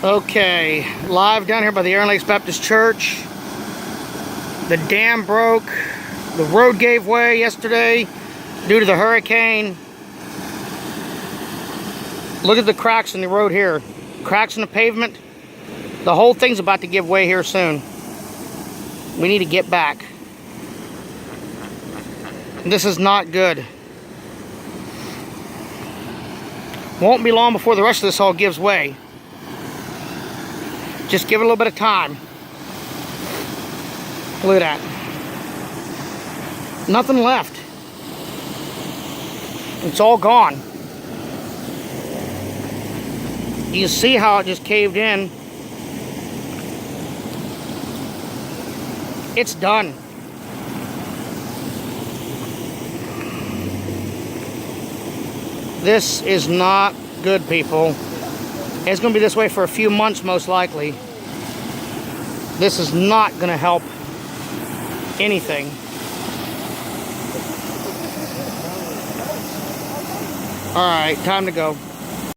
Okay, live down here by the Iron Lakes Baptist Church. The dam broke. The road gave way yesterday due to the hurricane. Look at the cracks in the road here. Cracks in the pavement. The whole thing's about to give way here soon. We need to get back. This is not good. Won't be long before the rest of this all gives way. Just give it a little bit of time. Look at that. Nothing left. It's all gone. You see how it just caved in. It's done. This is not good, people. It's going to be this way for a few months, most likely. This is not going to help anything. All right, time to go.